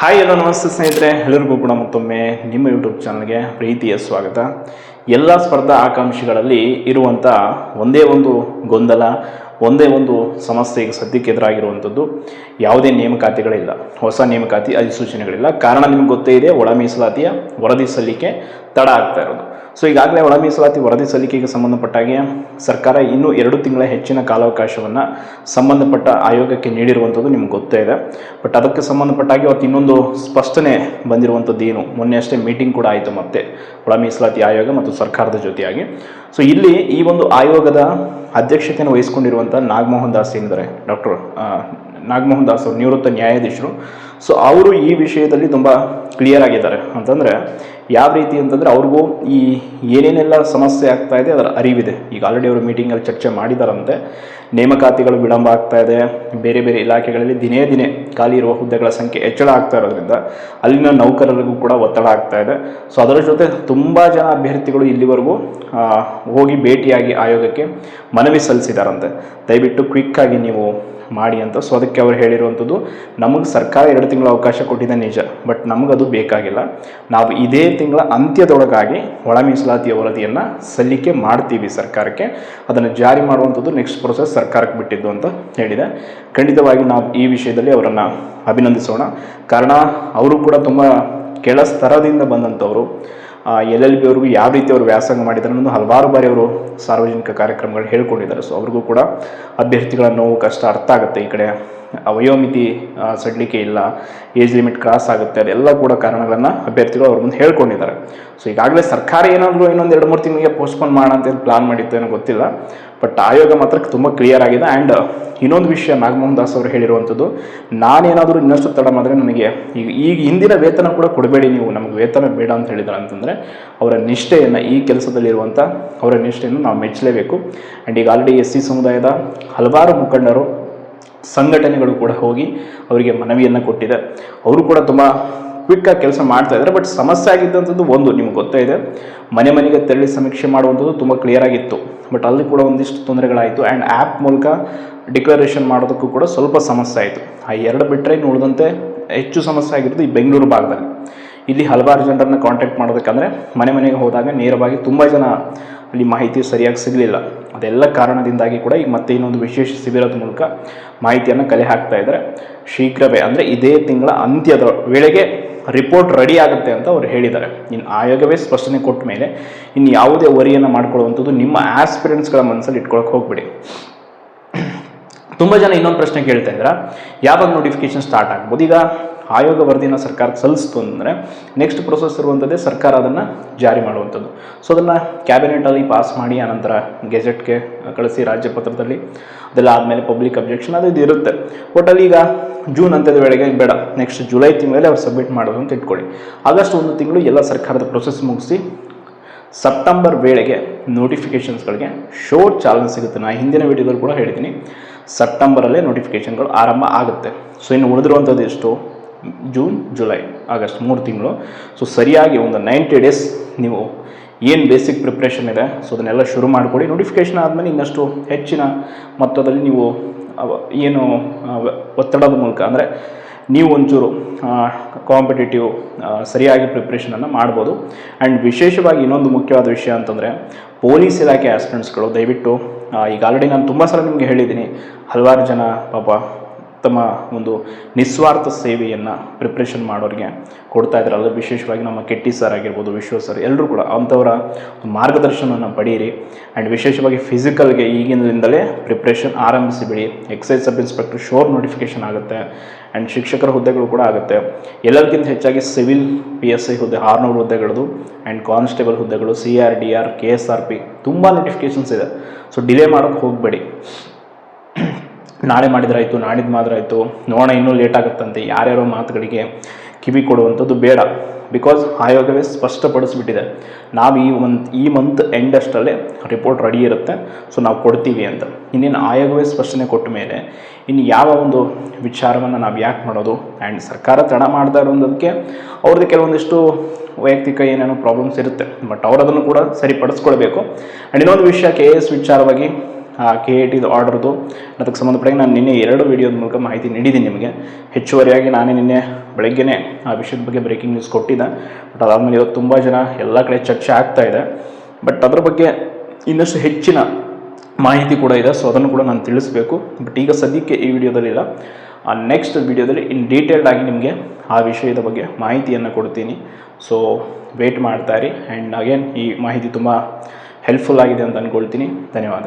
Hi ಎಲ್ಲ ನಮಸ್ತೆ ಸ್ನೇಹಿತರೆ, ಎಲ್ಲರಿಗೂ ಕೂಡ ಮತ್ತೊಮ್ಮೆ ನಿಮ್ಮ ಯೂಟ್ಯೂಬ್ ಚಾನಲ್ಗೆ ಪ್ರೀತಿಯ ಸ್ವಾಗತ. ಎಲ್ಲ ಸ್ಪರ್ಧಾ ಆಕಾಂಕ್ಷಿಗಳಲ್ಲಿ ಇರುವಂಥ ಒಂದೇ ಒಂದು ಗೊಂದಲ, ಒಂದೇ ಒಂದು ಸಮಸ್ಯೆ ಈಗ ಸದ್ಯಕ್ಕೆ ಎದುರಾಗಿರುವಂಥದ್ದು, ಯಾವುದೇ ನೇಮಕಾತಿಗಳಿಲ್ಲ, ಹೊಸ ನೇಮಕಾತಿ ಅಧಿಸೂಚನೆಗಳಿಲ್ಲ. ಕಾರಣ ನಿಮ್ಗೆ ಗೊತ್ತೇ ಇದೆ, ಒಳ ಮೀಸಲಾತಿಯ ವರದಿ ಸಲ್ಲಿಕೆ ತಡ ಆಗ್ತಾ ಇರೋದು. ಸೊ ಈಗಾಗಲೇ ಒಳ ಮೀಸಲಾತಿ ವರದಿ ಸಲ್ಲಿಕೆಗೆ ಸಂಬಂಧಪಟ್ಟಾಗೆ ಸರ್ಕಾರ ಇನ್ನೂ 2 ತಿಂಗಳ ಹೆಚ್ಚಿನ ಕಾಲಾವಕಾಶವನ್ನು ಸಂಬಂಧಪಟ್ಟ ಆಯೋಗಕ್ಕೆ ನೀಡಿರುವಂಥದ್ದು ನಿಮ್ಗೆ ಗೊತ್ತೇ ಇದೆ. ಬಟ್ ಅದಕ್ಕೆ ಸಂಬಂಧಪಟ್ಟಾಗಿ ಅವತ್ತು ಇನ್ನೊಂದು ಸ್ಪಷ್ಟನೆ ಬಂದಿರುವಂಥದ್ದು ಏನು, ಮೊನ್ನೆ ಅಷ್ಟೇ ಮೀಟಿಂಗ್ ಕೂಡ ಆಯಿತು ಮತ್ತೆ ಒಳ ಮೀಸಲಾತಿ ಆಯೋಗ ಮತ್ತು ಸರ್ಕಾರದ ಜೊತೆಯಾಗಿ. ಸೊ ಇಲ್ಲಿ ಈ ಒಂದು ಆಯೋಗದ ಅಧ್ಯಕ್ಷತೆಯನ್ನು ವಹಿಸಿಕೊಂಡಿರುವಂಥ ನಾಗಮೋಹನ್ ದಾಸ್ ಏನಿದ್ದಾರೆ, ಡಾಕ್ಟರ್ ನಾಗಮೋಹನ್ ದಾಸ್ ಅವರು ನಿವೃತ್ತ ನ್ಯಾಯಾಧೀಶರು. ಸೊ ಅವರು ಈ ವಿಷಯದಲ್ಲಿ ತುಂಬ ಕ್ಲಿಯರ್ ಆಗಿದ್ದಾರೆ. ಅಂತಂದರೆ ಯಾವ ರೀತಿ ಅಂತಂದರೆ ಅವ್ರಿಗೂ ಈ ಏನೇನೆಲ್ಲ ಸಮಸ್ಯೆ ಆಗ್ತಾ ಇದೆ ಅದರ ಅರಿವಿದೆ. ಈಗ ಆಲ್ರೆಡಿ ಅವರು ಮೀಟಿಂಗಲ್ಲಿ ಚರ್ಚೆ ಮಾಡಿದಾರಂತೆ. ನೇಮಕಾತಿಗಳು ವಿಳಂಬ ಆಗ್ತಾ ಇದೆ, ಬೇರೆ ಬೇರೆ ಇಲಾಖೆಗಳಲ್ಲಿ ದಿನೇ ದಿನೇ ಖಾಲಿ ಇರುವ ಹುದ್ದೆಗಳ ಸಂಖ್ಯೆ ಹೆಚ್ಚಳ ಆಗ್ತಾ ಇರೋದ್ರಿಂದ ಅಲ್ಲಿನ ನೌಕರರಿಗೂ ಕೂಡ ಒತ್ತಡ ಆಗ್ತಾ ಇದೆ. ಸೊ ಅದರ ಜೊತೆ ತುಂಬ ಜನ ಅಭ್ಯರ್ಥಿಗಳು ಇಲ್ಲಿವರೆಗೂ ಹೋಗಿ ಭೇಟಿಯಾಗಿ ಆಯೋಗಕ್ಕೆ ಮನವಿ ಸಲ್ಲಿಸಿದಾರಂತೆ, ದಯವಿಟ್ಟು ಕ್ವಿಕ್ಕಾಗಿ ನೀವು ಮಾಡಿ ಅಂತ. ಸೊ ಅದಕ್ಕೆ ಅವರು ಹೇಳಿರುವಂಥದ್ದು, ನಮಗೆ ಸರ್ಕಾರ 2 ತಿಂಗಳ ಅವಕಾಶ ಕೊಟ್ಟಿದೆ ನಿಜ, ಬಟ್ ನಮಗದು ಬೇಕಾಗಿಲ್ಲ. ನಾವು ಇದೇ ತಿಂಗಳ ಅಂತ್ಯದೊಳಗಾಗಿ ಒಳ ಮೀಸಲಾತಿಯ ವರದಿಯನ್ನು ಸಲ್ಲಿಕೆ ಮಾಡ್ತೀವಿ ಸರ್ಕಾರಕ್ಕೆ. ಅದನ್ನು ಜಾರಿ ಮಾಡುವಂಥದ್ದು ನೆಕ್ಸ್ಟ್ ಪ್ರೊಸೆಸ್ ಸರ್ಕಾರಕ್ಕೆ ಬಿಟ್ಟಿದ್ದು ಅಂತ ಹೇಳಿದೆ. ಖಂಡಿತವಾಗಿ ನಾವು ಈ ವಿಷಯದಲ್ಲಿ ಅವರನ್ನು ಅಭಿನಂದಿಸೋಣ. ಕಾರಣ ಅವರು ಕೂಡ ತುಂಬ ಕೆಳ ಸ್ತರದಿಂದ ಬಂದಂಥವರು. LLB ಅವ್ರಿಗೂ ಯಾವ ರೀತಿ ಅವರು ವ್ಯಾಸಂಗ ಮಾಡಿದ್ದಾರೆ ಅನ್ನೋದು ಹಲವಾರು ಬಾರಿ ಅವರು ಸಾರ್ವಜನಿಕ ಕಾರ್ಯಕ್ರಮಗಳು ಹೇಳ್ಕೊಂಡಿದ್ದಾರೆ. ಸೊ ಅವ್ರಿಗೂ ಕೂಡ ಅಭ್ಯರ್ಥಿಗಳ ನೋವು ಕಷ್ಟ ಅರ್ಥ ಆಗುತ್ತೆ. ಈ ಕಡೆ ವಯೋಮಿತಿ ಸಡಿಲಿಕೆ ಇಲ್ಲ, ಏಜ್ ಲಿಮಿಟ್ ಕ್ರಾಸ್ ಆಗುತ್ತೆ, ಅದೆಲ್ಲ ಕೂಡ ಕಾರಣಗಳನ್ನು ಅಭ್ಯರ್ಥಿಗಳು ಅವ್ರ ಮುಂದೆ ಹೇಳ್ಕೊಂಡಿದ್ದಾರೆ. ಸೊ ಈಗಾಗಲೇ ಸರ್ಕಾರ ಏನಾದರೂ ಇನ್ನೊಂದು 2-3 ತಿಂಗಳಿಗೆ ಪೋಸ್ಟ್ಪೋನ್ ಮಾಡೋಣ ಅಂತ ಪ್ಲಾನ್ ಮಾಡಿತ್ತು ಏನೋ ಗೊತ್ತಿಲ್ಲ. ಬಟ್ ಆಯೋಗ ಮಾತ್ರ ತುಂಬ ಕ್ಲಿಯರ್ ಆಗಿದೆ. ಆ್ಯಂಡ್ ಇನ್ನೊಂದು ವಿಷಯ, ನಾಗಮೋಹನ್ ದಾಸ್ ಅವರು ಹೇಳಿರುವಂಥದ್ದು, ನಾನೇನಾದರೂ ಇನ್ನಷ್ಟು ತಡ ಮಾಡಿದ್ರೆ ನನಗೆ ಈಗ ಹಿಂದಿನ ವೇತನ ಕೂಡ ಕೊಡಬೇಡಿ, ನೀವು ನಮಗೆ ವೇತನ ಬೇಡ ಅಂತ ಹೇಳಿದ್ದಾರೆ. ಅಂತಂದರೆ ಅವರ ನಿಷ್ಠೆಯನ್ನು, ಈ ಕೆಲಸದಲ್ಲಿರುವಂಥ ಅವರ ನಿಷ್ಠೆಯನ್ನು ನಾವು ಮೆಚ್ಚಲೇಬೇಕು. ಆ್ಯಂಡ್ ಈಗ ಆಲ್ರೆಡಿ SC ಸಮುದಾಯದ ಹಲವಾರು ಮುಖಂಡರು, ಸಂಘಟನೆಗಳು ಕೂಡ ಹೋಗಿ ಅವರಿಗೆ ಮನವಿಯನ್ನು ಕೊಟ್ಟಿದೆ. ಅವರು ಕೂಡ ತುಂಬ ಕ್ವಿಕ್ಕಾಗಿ ಕೆಲಸ ಮಾಡ್ತಾ ಇದ್ದಾರೆ. ಬಟ್ ಸಮಸ್ಯೆ ಆಗಿದ್ದಂಥದ್ದು ಒಂದು, ನಿಮ್ಗೆ ಗೊತ್ತೇ ಇದೆ, ಮನೆ ಮನೆಗೆ ತೆರಳಿ ಸಮೀಕ್ಷೆ ಮಾಡುವಂಥದ್ದು ತುಂಬ ಕ್ಲಿಯರ್ ಆಗಿತ್ತು. ಬಟ್ ಅಲ್ಲಿ ಕೂಡ ಒಂದಿಷ್ಟು ತೊಂದರೆಗಳಾಯಿತು. ಆ್ಯಂಡ್ ಆ್ಯಪ್ ಮೂಲಕ ಡಿಕ್ಲರೇಷನ್ ಮಾಡೋದಕ್ಕೂ ಕೂಡ ಸ್ವಲ್ಪ ಸಮಸ್ಯೆ ಆಯಿತು. ಆ 2 ಬಿಟ್ಟರೆ ಉಳಿದಂತೆ ಹೆಚ್ಚು ಸಮಸ್ಯೆ ಆಗಿರೋದು ಈ ಬೆಂಗಳೂರು ಭಾಗದಲ್ಲಿ. ಇಲ್ಲಿ ಹಲವಾರು ಜನರನ್ನು ಕಾಂಟ್ಯಾಕ್ಟ್ ಮಾಡೋದಕ್ಕಂದರೆ ಮನೆ ಮನೆಗೆ ಹೋದಾಗ ನೇರವಾಗಿ ತುಂಬ ಜನ ಅಲ್ಲಿ ಮಾಹಿತಿ ಸರಿಯಾಗಿ ಸಿಗಲಿಲ್ಲ. ಅದೆಲ್ಲ ಕಾರಣದಿಂದಾಗಿ ಕೂಡ ಈಗ ಮತ್ತೆ ಇನ್ನೊಂದು ವಿಶೇಷ ಶಿಬಿರದ ಮೂಲಕ ಮಾಹಿತಿಯನ್ನು ಕಲೆ ಹಾಕ್ತಾ ಇದ್ದಾರೆ. ಶೀಘ್ರವೇ ಅಂದರೆ ಇದೇ ತಿಂಗಳ ಅಂತ್ಯದ ವೇಳೆಗೆ ರಿಪೋರ್ಟ್ ರೆಡಿ ಆಗುತ್ತೆ ಅಂತ ಅವರು ಹೇಳಿದ್ದಾರೆ. ಇನ್ನು ಆಯೋಗವೇ ಸ್ಪಷ್ಟನೆ ಕೊಟ್ಟ ಮೇಲೆ ಇನ್ನು ಯಾವುದೇ ವರಿಯನ್ನು ಮಾಡ್ಕೊಳ್ಳುವಂಥದ್ದು ನಿಮ್ಮ ಆಸ್ಪಿರೆಂಟ್ಸ್ಗಳ ಮನಸ್ಸಲ್ಲಿ ಇಟ್ಕೊಳಕ್ಕೆ ಹೋಗ್ಬಿಡಿ. ತುಂಬ ಜನ ಇನ್ನೊಂದು ಪ್ರಶ್ನೆ ಕೇಳ್ತಾ ಇದ್ದಾರೆ, ಯಾವಾಗ ನೋಟಿಫಿಕೇಶನ್ ಸ್ಟಾರ್ಟ್ ಆಗ್ಬೋದು? ಈಗ ಆಯೋಗ ವರದಿನ ಸರ್ಕಾರಕ್ಕೆ ಸಲ್ಲಿಸ್ತು ಅಂದರೆ ನೆಕ್ಸ್ಟ್ ಪ್ರೊಸೆಸ್ ಇರುವಂಥದ್ದೇ ಸರ್ಕಾರ ಅದನ್ನು ಜಾರಿ ಮಾಡುವಂಥದ್ದು. ಸೊ ಅದನ್ನು ಕ್ಯಾಬಿನೆಟಲ್ಲಿ ಪಾಸ್ ಮಾಡಿ ಆನಂತರ ಗೆಜೆಟ್ಗೆ ಕಳಿಸಿ ರಾಜ್ಯಪತ್ರದಲ್ಲಿ ಅದೆಲ್ಲ ಆದಮೇಲೆ ಪಬ್ಲಿಕ್ ಅಬ್ಜೆಕ್ಷನ್ ಅದು ಇದು ಇರುತ್ತೆ. ಒಟ್ಟಲ್ಲಿ ಈಗ ಜೂನ್ ಅಂತ್ಯದ ವೇಳೆಗೆ ಬೇಡ, ನೆಕ್ಸ್ಟ್ ಜುಲೈ ತಿಂಗಳಲ್ಲಿ ಅವ್ರು ಸಬ್ಮಿಟ್ ಮಾಡೋದು ಅಂತ ಇಟ್ಕೊಳ್ಳಿ. ಆಗಸ್ಟ್ 1 ತಿಂಗಳು ಎಲ್ಲ ಸರ್ಕಾರದ ಪ್ರೊಸೆಸ್ ಮುಗಿಸಿ ಸೆಪ್ಟೆಂಬರ್ ವೇಳೆಗೆ ನೋಟಿಫಿಕೇಷನ್ಸ್ಗಳಿಗೆ ಶೋರ್ ಚಾಲನೆ ಸಿಗುತ್ತೆ. ನಾನು ಹಿಂದಿನ ವೀಡಿಯೋದಲ್ಲಿ ಕೂಡ ಹೇಳಿದ್ದೀನಿ, ಸೆಪ್ಟೆಂಬರಲ್ಲೇ ನೋಟಿಫಿಕೇಷನ್ಗಳು ಆರಂಭ ಆಗುತ್ತೆ. ಸೊ ಇನ್ನು ಉಳಿದಿರುವಂಥದ್ದು ಎಷ್ಟು? ಜೂನ್, ಜುಲೈ, ಆಗಸ್ಟ್ 3 ತಿಂಗಳು. ಸೊ ಸರಿಯಾಗಿ ಒಂದು 90 ಡೇಸ್ ನೀವು ಏನು ಬೇಸಿಕ್ ಪ್ರಿಪ್ರೇಷನ್ ಇದೆ ಸೊ ಅದನ್ನೆಲ್ಲ ಶುರು ಮಾಡಿಕೊಡಿ. ನೋಟಿಫಿಕೇಷನ್ ಆದಮೇಲೆ ಇನ್ನಷ್ಟು ಹೆಚ್ಚಿನ ಮೊತ್ತದಲ್ಲಿ ನೀವು ಏನು ಒತ್ತಡದ ಮೂಲಕ, ಅಂದರೆ ನೀವು ಒಂಚೂರು ಕಾಂಪಿಟೇಟಿವ್ ಸರಿಯಾಗಿ ಪ್ರಿಪ್ರೇಷನನ್ನು ಮಾಡ್ಬೋದು. ಆ್ಯಂಡ್ ವಿಶೇಷವಾಗಿ ಇನ್ನೊಂದು ಮುಖ್ಯವಾದ ವಿಷಯ ಅಂತಂದರೆ, ಪೊಲೀಸ್ ಇಲಾಖೆ ಆಸ್ಪಿರೆಂಟ್ಸ್ಗಳು ದಯವಿಟ್ಟು, ಈಗ ಆಲ್ರೆಡಿ ನಾನು ತುಂಬ ಸಲ ನಿಮಗೆ ಹೇಳಿದ್ದೀನಿ, ಹಲವಾರು ಜನ ಪಾಪ ತಮ್ಮ ಒಂದು ನಿಸ್ವಾರ್ಥ ಸೇವೆಯನ್ನು ಪ್ರಿಪ್ರೇಷನ್ ಮಾಡೋರಿಗೆ ಕೊಡ್ತಾ ಇದ್ದಾರಲ್ಲ. ವಿಶೇಷವಾಗಿ ನಮ್ಮ ಕೆಟ್ಟಿ ಸರ್ ಆಗಿರ್ಬೋದು, ವಿಶ್ವ ಸರ್, ಎಲ್ಲರೂ ಕೂಡ ಅಂಥವರ ಮಾರ್ಗದರ್ಶನವನ್ನು ಪಡೆಯಿರಿ. ಆ್ಯಂಡ್ ವಿಶೇಷವಾಗಿ ಫಿಸಿಕಲ್ಗೆ ಈಗಿನಿಂದಲೇ ಪ್ರಿಪ್ರೇಷನ್ ಆರಂಭಿಸಿಬಿಡಿ. ಎಕ್ಸೈಸ್ ಸಬ್ ಇನ್ಸ್ಪೆಕ್ಟರ್ ಶೋರ್ ನೋಟಿಫಿಕೇಷನ್ ಆಗುತ್ತೆ. ಆ್ಯಂಡ್ ಶಿಕ್ಷಕರ ಹುದ್ದೆಗಳು ಕೂಡ ಆಗುತ್ತೆ. ಎಲ್ಲರಿಗಿಂತ ಹೆಚ್ಚಾಗಿ ಸಿವಿಲ್ PSI ಹುದ್ದೆ 600 ಹುದ್ದೆಗಳದು, ಆ್ಯಂಡ್ ಕಾನ್ಸ್ಟೇಬಲ್ ಹುದ್ದೆಗಳು, CRDR, KSRP ತುಂಬ ನೋಟಿಫಿಕೇಷನ್ಸ್ ಇದೆ. ಸೊ ಡಿಲೇ ಮಾಡೋಕ್ಕೆ ಹೋಗಬೇಡಿ. ನಾಳೆ ಮಾಡಿದ್ರಾಯಿತು, ನಾಡಿದ್ದು ಮಾದ್ರಾಯಿತು, ನೋಡೋಣ ಇನ್ನೂ ಲೇಟ್ ಆಗುತ್ತಂತೆ, ಯಾರ್ಯಾರೋ ಮಾತುಗಳಿಗೆ ಕಿವಿ ಕೊಡುವಂಥದ್ದು ಬೇಡ. ಬಿಕಾಸ್ ಆಯೋಗವೇ ಸ್ಪಷ್ಟಪಡಿಸ್ಬಿಟ್ಟಿದೆ, ನಾವು ಈ ಮಂತ್ ಎಂಡ್ ಅಷ್ಟಲ್ಲೇ ರಿಪೋರ್ಟ್ ರೆಡಿ ಇರುತ್ತೆ, ಸೊ ನಾವು ಕೊಡ್ತೀವಿ ಅಂತ. ಇನ್ನೇನು ಆಯೋಗವೇ ಸ್ಪಷ್ಟನೆ ಕೊಟ್ಟ ಮೇಲೆ ಇನ್ನು ಯಾವ ಒಂದು ವಿಚಾರವನ್ನು ನಾವು ಯಾಕೆ ಮಾಡೋದು? ಆ್ಯಂಡ್ ಸರ್ಕಾರ ತಡ ಮಾಡ್ತಾ ಇರೋದಕ್ಕೆ ಅವ್ರದ್ದು ಕೆಲವೊಂದಿಷ್ಟು ವೈಯಕ್ತಿಕ ಏನೇನೋ ಪ್ರಾಬ್ಲಮ್ಸ್ ಇರುತ್ತೆ. ಬಟ್ ಅವರು ಅದನ್ನು ಕೂಡ ಸರಿಪಡಿಸ್ಕೊಳ್ಬೇಕು. ಆ್ಯಂಡ್ ಇನ್ನೊಂದು ವಿಷಯ, KS ವಿಚಾರವಾಗಿ ಆ KATದು ಆರ್ಡ್ರದ್ದು ಅದಕ್ಕೆ ಸಂಬಂಧಪಟ್ಟಾಗ ನಾನು ನಿನ್ನೆ 2 ವಿಡಿಯೋದ ಮೂಲಕ ಮಾಹಿತಿ ನೀಡಿದ್ದೀನಿ ನಿಮಗೆ. ಹೆಚ್ಚುವರಿಯಾಗಿ ನಾನೇ ನಿನ್ನೆ ಬೆಳಗ್ಗೆನೇ ಆ ವಿಷಯದ ಬಗ್ಗೆ ಬ್ರೇಕಿಂಗ್ ನ್ಯೂಸ್ ಕೊಟ್ಟಿದ್ದೆ. ಬಟ್ ಅದಾದಮೇಲೆ ಇವತ್ತು ತುಂಬ ಜನ ಎಲ್ಲ ಕಡೆ ಚರ್ಚೆ ಆಗ್ತಾ ಇದೆ. ಬಟ್ ಅದ್ರ ಬಗ್ಗೆ ಇನ್ನಷ್ಟು ಹೆಚ್ಚಿನ ಮಾಹಿತಿ ಕೂಡ ಇದೆ, ಸೊ ಅದನ್ನು ಕೂಡ ನಾನು ತಿಳಿಸ್ಬೇಕು. ಬಟ್ ಈಗ ಸದ್ಯಕ್ಕೆ ಈ ವಿಡಿಯೋದಲ್ಲಿಲ್ಲ, ನೆಕ್ಸ್ಟ್ ವಿಡಿಯೋದಲ್ಲಿ ಡೀಟೇಲ್ಡ್ ಆಗಿ ನಿಮಗೆ ಆ ವಿಷಯದ ಬಗ್ಗೆ ಮಾಹಿತಿಯನ್ನು ಕೊಡ್ತೀನಿ. ಸೊ ವೇಟ್ ಮಾಡ್ತಾ ಇರಿ. ಆ್ಯಂಡ್ ಅಗೇನ್ ಈ ಮಾಹಿತಿ ತುಂಬ ಹೆಲ್ಪ್ಫುಲ್ ಆಗಿದೆ ಅಂತ ಅಂದ್ಕೊಳ್ತೀನಿ. ಧನ್ಯವಾದ.